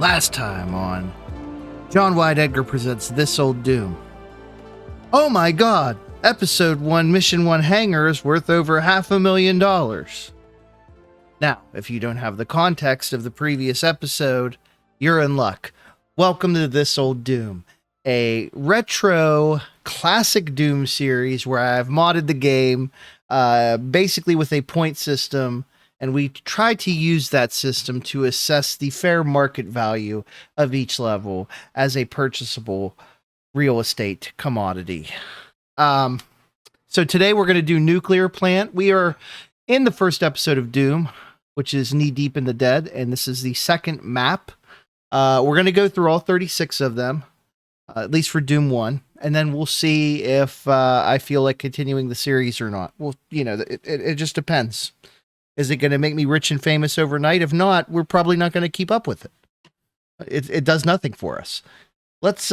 Last time on John Wyatt Edgar presents This Old Doom. Oh my god! Episode 1, Mission 1 hangar is worth over $500,000. Now, if you don't have the context of the previous episode, you're in luck. Welcome to This Old Doom, a retro classic Doom series where I've modded the game basically with a point system, and we try to use that system to assess the fair market value of each level as a purchasable real estate commodity. So today we're going to do nuclear plant. We are in the first episode of Doom, which is Knee Deep in the Dead, and this is the second map. We're going to go through all 36 of them, at least for Doom 1, and then we'll see if I feel like continuing the series or not. Well, you know, it just depends. Is it going to make me rich and famous overnight? If not, we're probably not going to keep up with it. It does nothing for us. Let's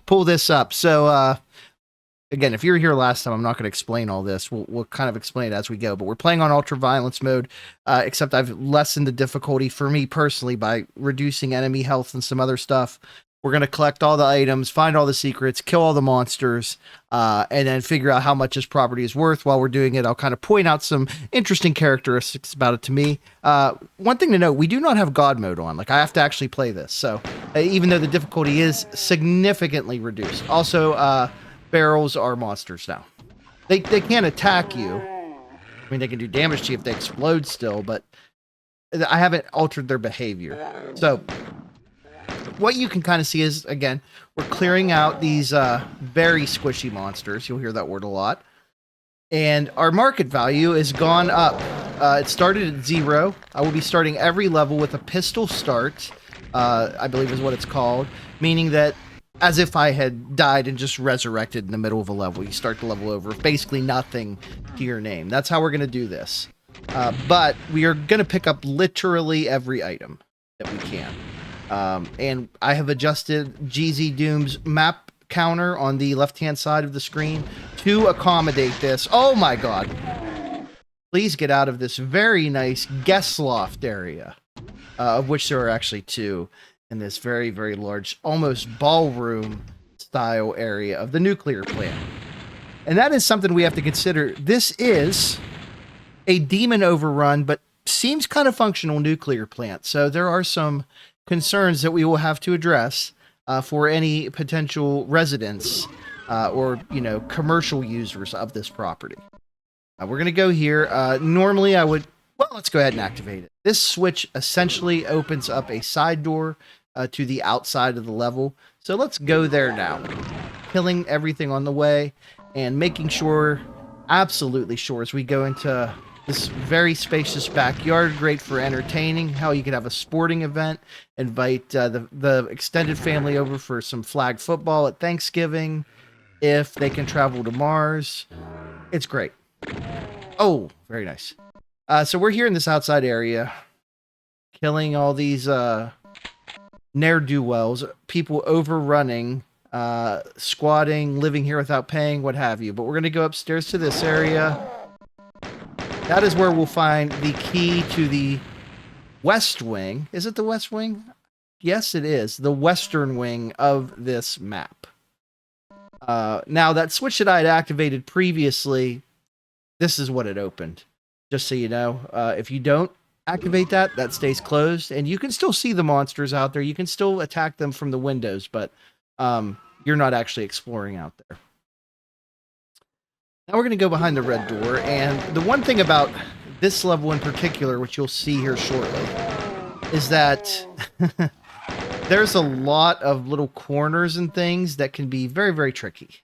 pull this up. So again, if you were here last time, I'm not going to explain all this. We'll kind of explain it as we go. But we're playing on ultra violence mode, except I've lessened the difficulty for me personally by reducing enemy health and some other stuff. We're going to collect all the items, find all the secrets, kill all the monsters, and then figure out how much this property is worth. While we're doing it, I'll kind of point out some interesting characteristics about it to me. One thing to note, we do not have God mode on. Like, I have to actually play this. So even though the difficulty is significantly reduced. Also, barrels are monsters now. They can't attack you. I mean, they can do damage to you if they explode still, but I haven't altered their behavior. So what you can kind of see is, again, we're clearing out these very squishy monsters. You'll hear that word a lot. And our market value has gone up. It started at 0. I will be starting every level with a pistol start, I believe is what it's called, meaning that as if I had died and just resurrected in the middle of a level. You start the level over with basically nothing to your name. That's how we're going to do this. But we are going to pick up literally every item that we can. And I have adjusted GZ Doom's map counter on the left-hand side of the screen to accommodate this. Oh my god. Please get out of this very nice guest loft area, of which there are actually 2 in this very, very large, almost ballroom style area of the nuclear plant. And that is something we have to consider. This is a demon overrun, but seems kind of functional nuclear plant. So there are some concerns that we will have to address for any potential residents or, you know, commercial users of this property. We're going to go here. Normally I would, well, let's go ahead and activate it. This switch essentially opens up a side door to the outside of the level. So let's go there now. Killing everything on the way and making sure, absolutely sure, as we go into this very spacious backyard, great for entertaining. Hell, you could have a sporting event, invite the extended family over for some flag football at Thanksgiving, if they can travel to Mars. It's great. Oh, very nice. So we're here in this outside area, killing all these ne'er-do-wells, people overrunning, squatting, living here without paying, what have you. But we're going to go upstairs to this area. That is where we'll find the key to the west wing. Is it the west wing? Yes, it is. The western wing of this map. Now, that switch that I had activated previously, this is what it opened. Just so you know, if you don't activate that, that stays closed. And you can still see the monsters out there. You can still attack them from the windows, but you're not actually exploring out there. Now we're going to go behind the red door, and the one thing about this level in particular, which you'll see here shortly, is that there's a lot of little corners and things that can be very, very tricky.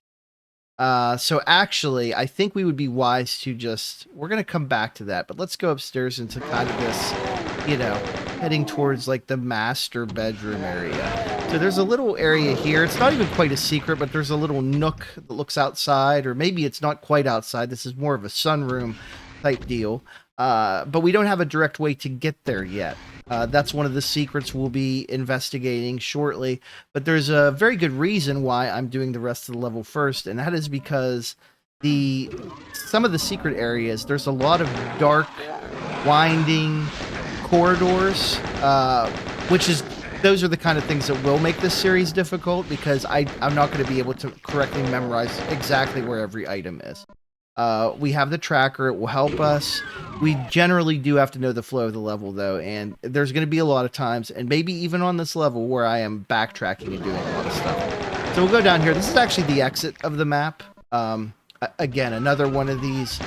So actually, I think we would be wise to just, we're going to come back to that, but let's go upstairs into kind of this, you know, heading towards like the master bedroom area. So there's a little area here. It's not even quite a secret, but there's a little nook that looks outside, or maybe it's not quite outside. This is more of a sunroom type deal. But we don't have a direct way to get there yet. That's one of the secrets we'll be investigating shortly. But there's a very good reason why I'm doing the rest of the level first, and that is because some of the secret areas, there's a lot of dark, winding corridors, those are the kind of things that will make this series difficult, because I'm not going to be able to correctly memorize exactly where every item is. We have the tracker. It will help us. We generally do have to know the flow of the level, though, and there's going to be a lot of times, and maybe even on this level, where I am backtracking and doing a lot of stuff. So we'll go down here. This is actually the exit of the map. Again, another one of these,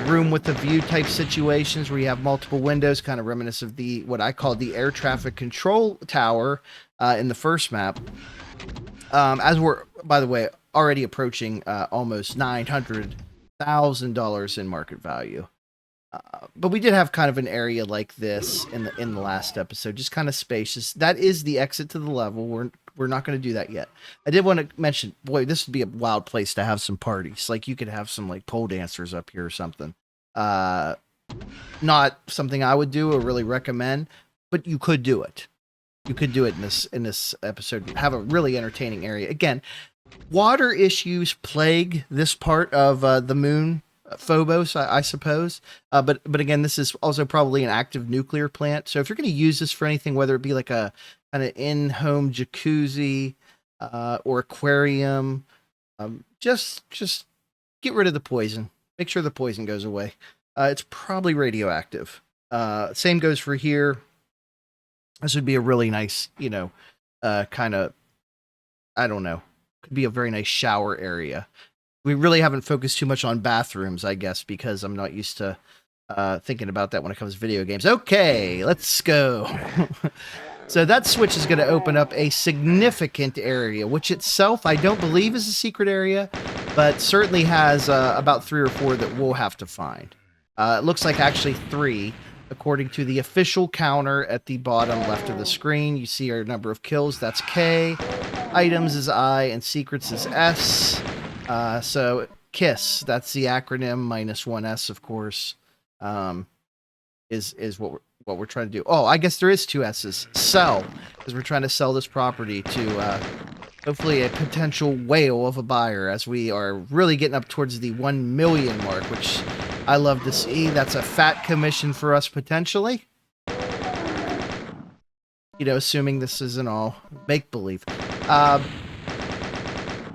room with a view type situations where you have multiple windows, kind of reminiscent of what I call the air traffic control tower in the first map. As we're, by the way, already approaching almost $900,000 in market value. But we did have kind of an area like this in the last episode, just kind of spacious. That is the exit to the level. We're not going to do that yet. I did want to mention, boy, this would be a wild place to have some parties. Like, you could have some like pole dancers up here or something. Not something I would do or really recommend, but you could do it. You could do it in this episode. Have a really entertaining area. Again, water issues plague this part of the moon, Phobos, I suppose. But again, this is also probably an active nuclear plant. So if you're going to use this for anything, whether it be like a kind of in-home jacuzzi or aquarium, just get rid of the poison. Make sure the poison goes away. It's probably radioactive. Same goes for here. This would be a really nice, kind of, I don't know, could be a very nice shower area. We really haven't focused too much on bathrooms, I guess, because I'm not used to thinking about that when it comes to video games. Okay, let's go. So that switch is going to open up a significant area, which itself I don't believe is a secret area, but certainly has about 3 or 4 that we'll have to find. It looks like actually 3. According to the official counter at the bottom left of the screen, you see our number of kills. That's K. Items is I, and secrets is S. So KISS, that's the acronym, minus 1S, of course, is what we're trying to do. Oh, I guess there is 2 S's. Sell, because we're trying to sell this property to hopefully a potential whale of a buyer, as we are really getting up towards the 1 million mark, which I love to see. That's a fat commission for us, potentially. Assuming this isn't all make-believe.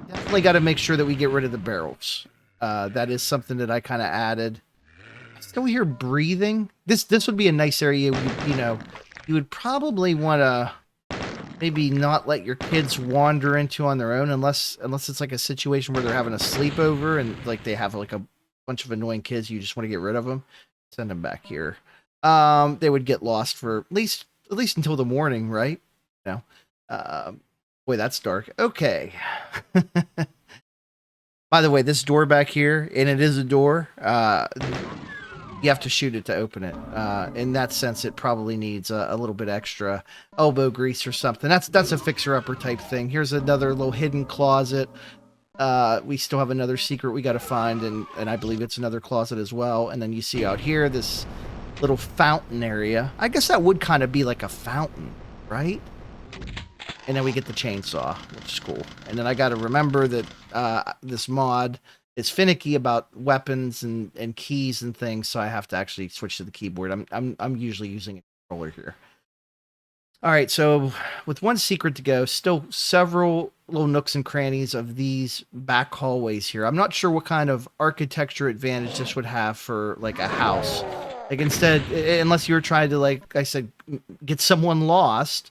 Definitely got to make sure that we get rid of the barrels. That is something that I kind of added. I still hear breathing. This would be a nice area. You would probably want to maybe not let your kids wander into on their own, unless it's like a situation where they're having a sleepover and like they have like a bunch of annoying kids. You just want to get rid of them. Send them back here. They would get lost for at least until the morning, right? Boy, that's dark. Okay. By the way, this door back here, and it is a door, you have to shoot it to open it. In that sense, it probably needs a little bit extra elbow grease or something. That's a fixer-upper type thing. Here's another little hidden closet. We still have another secret we got to find, and I believe it's another closet as well. And then you see out here this little fountain area. I guess that would kind of be like a fountain, right? And then we get the chainsaw, which is cool. And then I got to remember that this mod is finicky about weapons and keys and things, so I have to actually switch to the keyboard. I'm usually using a controller here. All right, so with one secret to go, still several little nooks and crannies of these back hallways here. I'm not sure what kind of architecture advantage this would have for like a house. Like instead, unless you were trying to, like I said, get someone lost,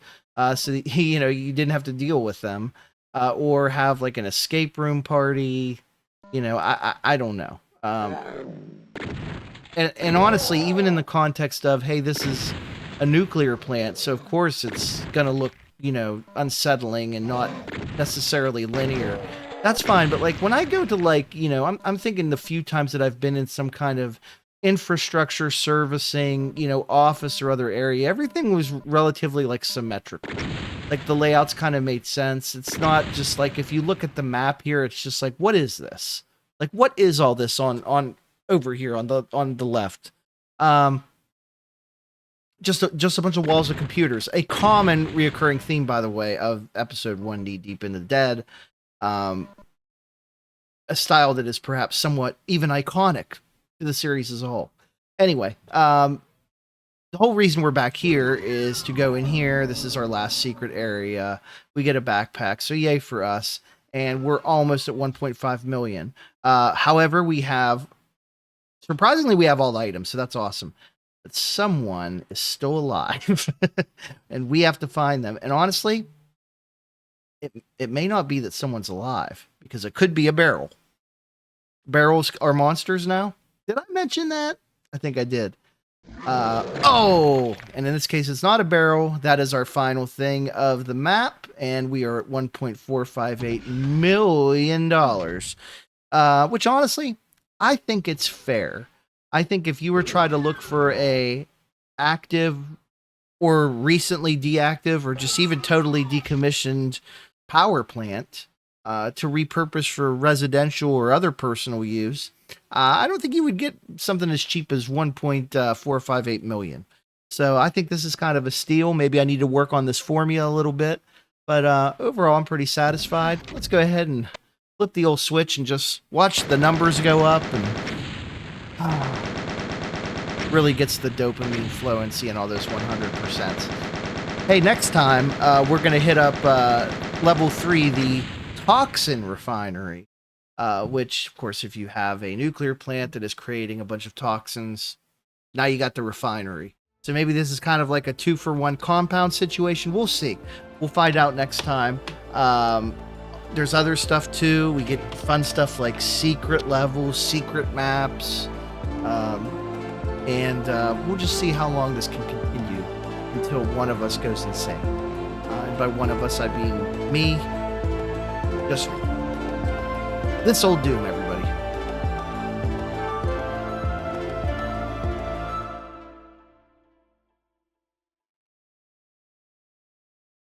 so that, you didn't have to deal with them, or have like an escape room party. I don't know. And honestly, even in the context of, hey, this is a nuclear plant, so of course it's gonna look, unsettling and not necessarily linear. That's fine, but like when I go to like, I'm thinking the few times that I've been in some kind of infrastructure servicing, office or other area, everything was relatively like symmetrical. Like the layouts kind of made sense. It's not just like, if you look at the map here, it's just like, what is this? Like, what is all this on over here on the left? Just a bunch of walls of computers. A common reoccurring theme, by the way, of episode 1D, Deep in the Dead. A style that is perhaps somewhat even iconic to the series as a whole. Anyway, the whole reason we're back here is to go in here. This is our last secret area. We get a backpack, so yay for us. And we're almost at 1.5 million. However, surprisingly, we have all the items, so that's awesome. But someone is still alive, and we have to find them. And honestly, it may not be that someone's alive, because it could be a barrel. Barrels are monsters now. Did I mention that? I think I did. And in this case, it's not a barrel. That is our final thing of the map, and we are at $1.458 million. Which honestly, I think it's fair. I think if you were trying to look for a active or recently deactive or just even totally decommissioned power plant to repurpose for residential or other personal use, I don't think you would get something as cheap as 1.458 million. So I think this is kind of a steal. Maybe I need to work on this formula a little bit, but overall I'm pretty satisfied. Let's go ahead and flip the old switch and just watch the numbers go up, and really gets the dopamine flowing seeing all those 100%. Hey, next time we're going to hit up level 3, the toxin refinery. Which, of course, if you have a nuclear plant that is creating a bunch of toxins, now you got the refinery. So maybe this is kind of like a 2-for-1 compound situation. We'll see. We'll find out next time. There's other stuff too. We get fun stuff like secret levels, secret maps, and we'll just see how long this can continue until one of us goes insane. And by one of us, I mean me. Just this old doom, everybody.